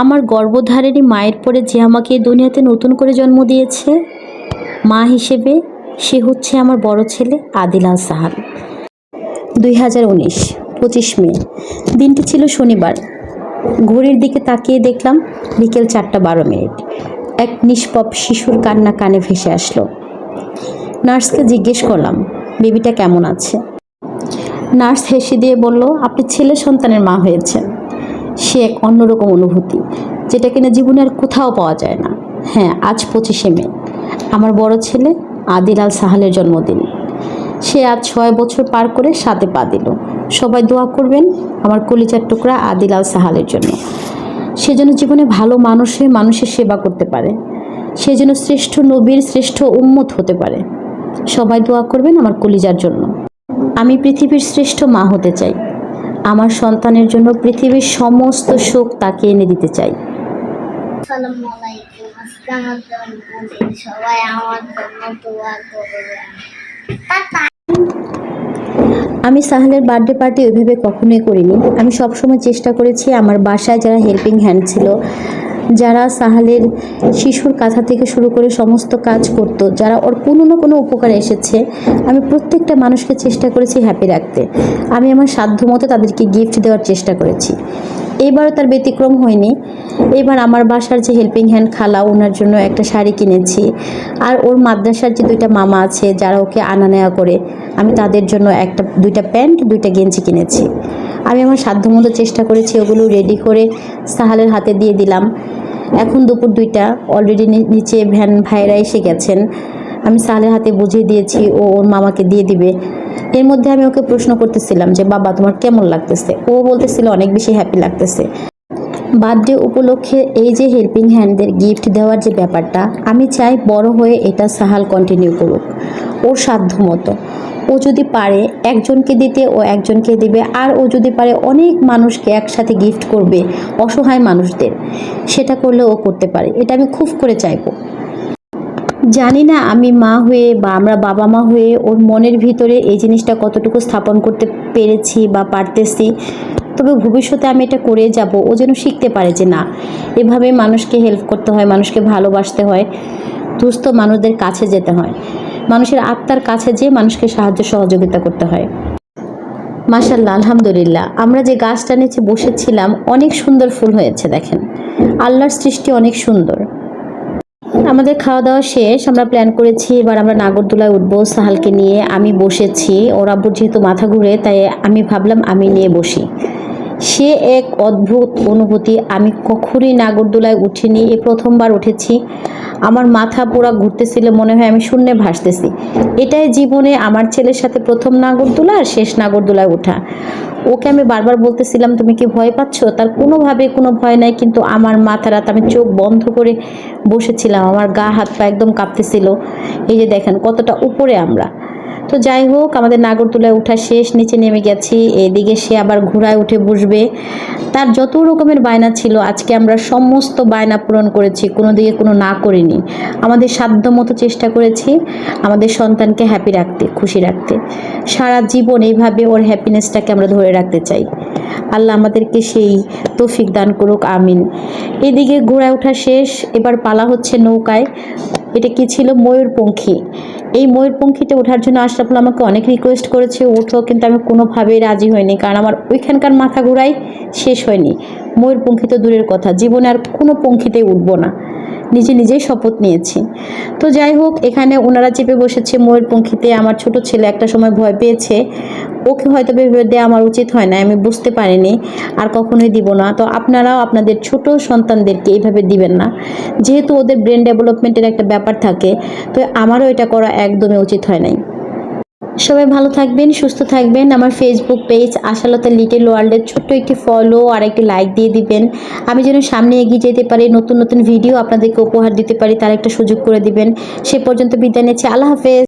আমার গর্ভধারিণী মায়ের পরে যে আমাকে এই দুনিয়াতে নতুন করে জন্ম দিয়েছে মা হিসেবে, সে হচ্ছে আমার বড় ছেলে আদিল আল সাহাল। 2019 25 মে, দিনটি ছিল শনিবার। ঘড়ির দিকে তাকিয়ে দেখলাম বিকেল 4:12। এক নিষ্পাপ শিশুর কান্না কানে ভেসে আসলো। নার্সকে জিজ্ঞেস করলাম, বেবিটা কেমন আছে? নার্স হেসে দিয়ে বলল, আপনি ছেলে সন্তানের মা হয়েছেন। সে এক অন্যরকম অনুভূতি, যেটা কিনা জীবনে আর কোথাও পাওয়া যায় না। হ্যাঁ, আজ 25 মে আমার বড় ছেলে আদিল আল সাহালের জন্মদিন। সে আজ 6 বছর পার করে 7-এ পা দিল। সবাই দোয়া করবেন আমার কলিজার টুকরা আদিল আল সাহালের জন্য। সে যেন জীবনে ভালো মানুষের সেবা করতে পারে, সে যেন শ্রেষ্ঠ নবীর শ্রেষ্ঠ উম্মত হতে পারে। সবাই দোয়া করবেন আমার কলিজার জন্য। আমি পৃথিবীর শ্রেষ্ঠ মা হতে চাই। আমার সন্তানের জন্য পৃথিবীর সমস্ত সুখ তাকে এনে দিতে চাই। আসসালামু আলাইকুম। আজকে আমার জন্মদিন, সবাই আমার জন্য দোয়া করবেন। আমি সাহেলের বার্থডে পার্টি ওইভাবে কখনোই করিনি। আমি সবসময় চেষ্টা করেছি আমার বাসায় যারা হেল্পিং হ্যান্ড ছিল, যারা সাহেলের শিশুর কাঁথা থেকে শুরু করে সমস্ত কাজ করতো, যারা ওর কোনো না কোনো উপকারে এসেছে, আমি প্রত্যেকটা মানুষকে চেষ্টা করেছি হ্যাপি রাখতে। আমি আমার সাধ্যমতো তাদেরকে গিফট দেওয়ার চেষ্টা করেছি। এইবারও তার ব্যতিক্রম হয়নি। এবার আমার বাসার যে হেল্পিং হ্যান্ড খালা, ওনার জন্য একটা শাড়ি কিনেছি। আর ওর মাদ্রাসার যে 2টা মামা আছে যারা ওকে আনা নেওয়া করে, আমি তাদের জন্য 2টা প্যান্ট 2টা গেঞ্জি কিনেছি। আমি আমার সাধ্যমতো চেষ্টা করেছি ওগুলো রেডি করে সাহালের হাতে দিয়ে দিলাম। এখন দুপুর 2টা, অলরেডি নিচে ভ্যান ভাইরা এসে গেছেন। আমি সাহালের হাতে বুঝিয়ে দিয়েছি, ও ওর মামাকে দিয়ে দিবে। এর মধ্যে আমি ওকে প্রশ্ন করতেছিলাম যে বাবা তোমার কেমন লাগতেছে? ও বলতেছিল অনেক বেশি হ্যাপি লাগতেছে। বার্থডে উপলক্ষে এই যে হেল্পিং হ্যান্ডদের গিফট দেওয়ার যে ব্যাপারটা, আমি চাই বড় হয়ে এটা সাহাল কন্টিনিউ করুক ওর সাধ্যমতো। ও যদি পারে একজনকে দিতে, ও একজনকে দিবে। আর ও যদি পারে অনেক মানুষকে একসাথে গিফট করবে, অসহায় মানুষদের, সেটা করলে ও করতে পারে। এটা আমি খুব করে চাইবো। জানি না আমি মা হয়ে বা আমরা বাবা মা হয়ে ওর মনের ভিতরে এই জিনিসটা কতটুকু স্থাপন করতে পেরেছি বা পারতেছি। তবে ভবিষ্যতে আমি এটা করে যাব, ও যেন শিখতে পারে যে না, এভাবে মানুষকে হেল্প করতে হয়, মানুষকে ভালোবাসতে হয়, দুস্থ মানুষদের কাছে যেতে হয়, মানুষের আত্মার কাছে যেয়ে মানুষকে সাহায্য সহযোগিতা করতে হয়। মাশাআল্লাহ, আলহামদুলিল্লাহ, আমরা যে গাছটা নিচে বসেছিলাম অনেক সুন্দর ফুল হয়েছে। দেখেন, আল্লাহর সৃষ্টি অনেক সুন্দর। আমাদের খাওয়া দাওয়া শেষ। আমরা প্ল্যান করেছি এবার আমরা নাগরদোলায় উঠবো সাহালকে নিয়ে। আমি বসেছি, ওর আব্বুর যেহেতু মাথা ঘুরে, তাই আমি ভাবলাম আমি নিয়ে বসি। সে এক অদ্ভুত অনুভূতি। আমি কখনোই নাগরদোলায় উঠিনি, এই প্রথমবার উঠেছি। আমার মাথা পুরা ঘুরতেছিল, মনে হয় আমি শূন্যে ভাসতেছি। এটাই জীবনে আমার ছেলের সাথে প্রথম নাগরদোলা আর শেষ নাগরদোলায় ওঠা। ওকে আমি বারবার বলতেছিলাম তুমি কি ভয় পাচ্ছ? তার কোনোভাবে কোনো ভয় নাই, কিন্তু আমার মাথা রাত আমি চোখ বন্ধ করে বসেছিলাম, আমার গা হাত পা একদম কাঁপতেছিল। এই যে দেখেন কতটা উপরে আমরা। তো যাই হোক, আমাদের নাগরদোলায় ওঠা শেষ, নিচে নেমে গেছি। এদিকে সে আবার ঘোড়ায় উঠে বসবে। তার যত রকমের বায়না ছিল আজকে আমরা সমস্ত বায়না পূরণ করেছি, কোনো দিকে কোনো না করিনি। আমাদের সাধ্য মতো চেষ্টা করেছি আমাদের সন্তানকে হ্যাপি রাখতে, খুশি রাখতে। সারা জীবন এইভাবে ওর হ্যাপিনেসটাকে আমরা ধরে রাখতে চাই। আল্লাহ আমাদেরকে সেই তৌফিক দান করুক, আমিন। এদিকে ঘোড়ায় ওঠা শেষ, এবার পালা হচ্ছে নৌকায়। এটা কি ছিল? ময়ূরপঙ্খী। এই ময়ূরপঙ্খীতে ওঠার জন্য আশরাফুল আমাকে অনেক রিকোয়েস্ট করেছে ওঠো, কিন্তু আমি কোনোভাবেই রাজি হইনি, কারণ আমার ওইখানকার মাথা ঘোরাই শেষ হয়নি। ময়ূরপঙ্খী তো দূরের কথা, জীবনে আর কোনো পঙ্খীতেই উঠবো না, নিজেই শপথ নিয়েছি। তো যাই হোক, এখানে ওনারা চেপে বসেছে ময়ূরপঙ্খীতে। আমার ছোট ছেলে একটা সময় ভয় পেয়েছে, ওকে হয়তো ভেবে দেওয়া আমার উচিত হয় না, আমি বুঝতে পারিনি, আর কখনোই দিব না। তো আপনারাও আপনাদের ছোট সন্তানদেরকে এইভাবে দিবেন না, যেহেতু ওদের ব্রেন ডেভেলপমেন্টের একটা ব্যাপার থাকে। তো আমারও এটা করা একদমই উচিত হয় নাই। সবাই ভালো থাকবেন, সুস্থ থাকবেন। আমার ফেসবুক পেজ আশালতা লিটল ওয়ার্ল্ডের ছোট্ট একটি ফলো আর একটি লাইক দিয়ে দিবেন। আমি যেন সামনে এগিয়ে যেতে পারি, নতুন নতুন ভিডিও আপনাদেরকে উপহার দিতে পারি, তার একটা সুযোগ করে দিবেন। সে পর্যন্ত বিদায় নিচ্ছি। আল্লাহ হাফেজ।